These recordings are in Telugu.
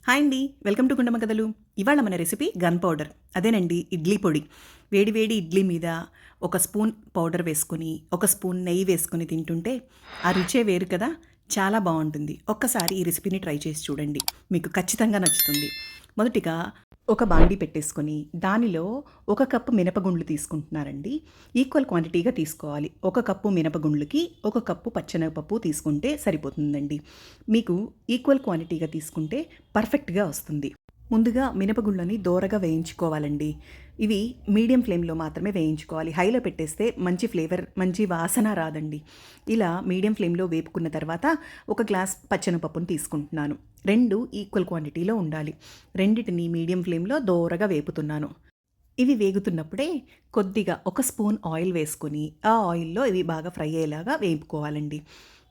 హాయ్ అండి, వెల్కమ్ టు గుండమ్మ కథలు. ఇవాళ మన రెసిపీ గన్ పౌడర్. అదేనండి, ఇడ్లీ పొడి. వేడి వేడి ఇడ్లీ మీద ఒక స్పూన్ పౌడర్ వేసుకొని, ఒక స్పూన్ నెయ్యి వేసుకొని తింటుంటే ఆ రుచే వేరు కదా. చాలా బాగుంటుంది. ఒక్కసారి ఈ రెసిపీని ట్రై చేసి చూడండి, మీకు ఖచ్చితంగా నచ్చుతుంది. మొదటిగా ఒక బాండీ పెట్టేసుకొని దానిలో 1 కప్పు మినపగుండ్లు తీసుకుంటున్నారండి. ఈక్వల్ క్వాంటిటీగా తీసుకోవాలి. 1 కప్పు మినపగుండ్లకి 1 కప్పు పచ్చెనగపప్పు తీసుకుంటే సరిపోతుందండి. మీకు ఈక్వల్ క్వాంటిటీగా తీసుకుంటే పర్ఫెక్ట్గా వస్తుంది. ముందుగా మినపగుళ్ళని దోరగా వేయించుకోవాలండి. ఇవి మీడియం ఫ్లేమ్లో మాత్రమే వేయించుకోవాలి. హైలో పెట్టేస్తే మంచి ఫ్లేవర్, మంచి వాసన రాదండి. ఇలా మీడియం ఫ్లేమ్లో వేపుకున్న తర్వాత 1 గ్లాస్ పచ్చెనపప్పును తీసుకుంటున్నాను. 2 ఈక్వల్ క్వాంటిటీలో ఉండాలి. రెండిటిని మీడియం ఫ్లేమ్లో దోరగా వేపుతున్నాను. ఇవి వేగుతున్నప్పుడే కొద్దిగా 1 స్పూన్ ఆయిల్ వేసుకొని ఆ ఆయిల్లో ఇవి బాగా ఫ్రై అయ్యేలాగా వేపుకోవాలండి.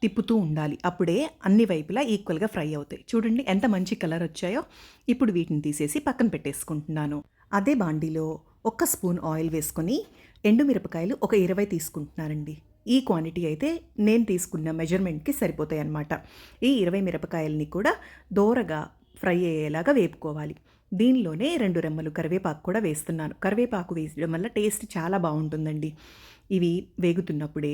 తిప్పుతూ ఉండాలి. అప్పుడే అన్ని వైపులా ఈక్వల్గా ఫ్రై అవుతాయి. చూడండి ఎంత మంచి కలర్ వచ్చాయో. ఇప్పుడు వీటిని తీసేసి పక్కన పెట్టేసుకుంటున్నాను. అదే బాండీలో 1 స్పూన్ ఆయిల్ వేసుకొని ఎండుమిరపకాయలు ఒక 20 తీసుకుంటున్నానండి. ఈ క్వాంటిటీ అయితే నేను తీసుకున్న మెజర్మెంట్కి సరిపోతాయి అన్నమాట. ఈ 20 మిరపకాయలని కూడా దోరగా ఫ్రై అయ్యేలాగా వేపుకోవాలి. దీనిలోనే 2 రెమ్మలు కరివేపాకు కూడా వేస్తున్నాను. కరివేపాకు వేయడం వల్ల టేస్ట్ చాలా బాగుంటుందండి. ఇవి వేగుతున్నప్పుడే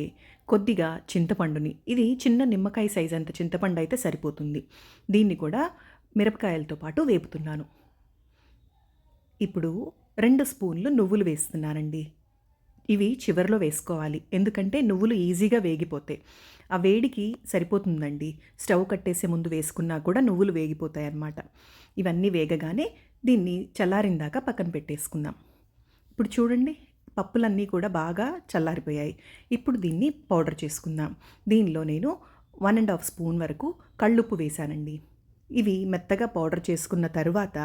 కొద్దిగా చింతపండుని, ఇది చిన్న నిమ్మకాయ సైజ్ అంత చింతపండు అయితే సరిపోతుంది. దీన్ని కూడా మిరపకాయలతో పాటు వేపుతున్నాను. ఇప్పుడు 2 స్పూన్లు నువ్వులు వేస్తున్నానండి. ఇవి చివరిలో వేసుకోవాలి, ఎందుకంటే నువ్వులు ఈజీగా వేగిపోతాయి. ఆ వేడికి సరిపోతుందండి. స్టవ్ కట్టేసే ముందు వేసుకున్నా కూడా నువ్వులు వేగిపోతాయి అన్నమాట. ఇవన్నీ వేగగానే దీన్ని చల్లారిందాక పక్కన పెట్టేసుకుందాం. ఇప్పుడు చూడండి, పప్పులన్నీ కూడా బాగా చల్లారిపోయాయి. ఇప్పుడు దీన్ని పౌడర్ చేసుకుందాం. దీనిలో నేను 1.5 స్పూన్ వరకు కళ్ళుప్పు వేశానండి. ఇవి మెత్తగా పౌడర్ చేసుకున్న తరువాత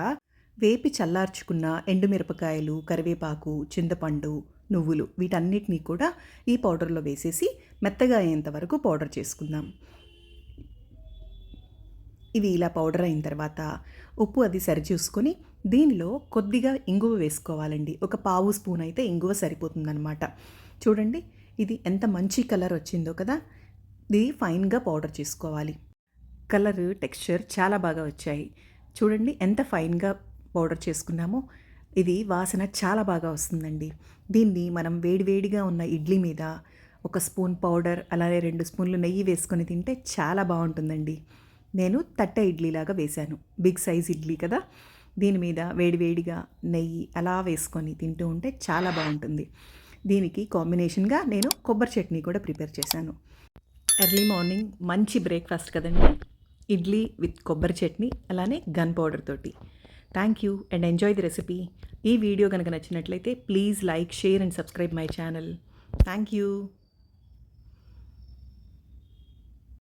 వేపి చల్లార్చుకున్న ఎండుమిరపకాయలు, కరివేపాకు, చింతపండు, నువ్వులు వీటన్నిటినీ కూడా ఈ పౌడర్లో వేసేసి మెత్తగా అయ్యేంత వరకు పౌడర్ చేసుకుందాం. ఇవి ఇలా పౌడర్ అయిన తర్వాత ఉప్పు అది సరిచూసుకొని దీనిలో కొద్దిగా ఇంగువ వేసుకోవాలండి. ఒక పావు స్పూన్ అయితే ఇంగువ సరిపోతుందన్నమాట. చూడండి, ఇది ఎంత మంచి కలర్ వచ్చిందో కదా. ఇది ఫైన్గా పౌడర్ చేసుకోవాలి. కలర్, టెక్స్చర్ చాలా బాగా వచ్చాయి. చూడండి ఎంత ఫైన్గా పౌడర్ చేసుకున్నామో. ఇది వాసన చాలా బాగా వస్తుందండి. దీన్ని మనం వేడివేడిగా ఉన్న ఇడ్లీ మీద 1 స్పూన్ పౌడర్, అలానే 2 స్పూన్లు నెయ్యి వేసుకొని తింటే చాలా బాగుంటుందండి. నేను తట్టె ఇడ్లీలాగా వేశాను. బిగ్ సైజ్ ఇడ్లీ కదా. దీని మీద వేడివేడిగా నెయ్యి అలా వేసుకొని తింటూ ఉంటే చాలా బాగుంటుంది. దీనికి కాంబినేషన్గా నేను కొబ్బరి చట్నీ కూడా ప్రిపేర్ చేశాను. ఎర్లీ మార్నింగ్ మంచి బ్రేక్ఫాస్ట్ కదండి. ఇడ్లీ విత్ కొబ్బరి చట్నీ, అలానే గన్ పౌడర్ తోటి. Thank you and enjoy the recipe. ఈ వీడియో కనుక నచ్చినట్లయితే please like, share and subscribe my channel. Thank you.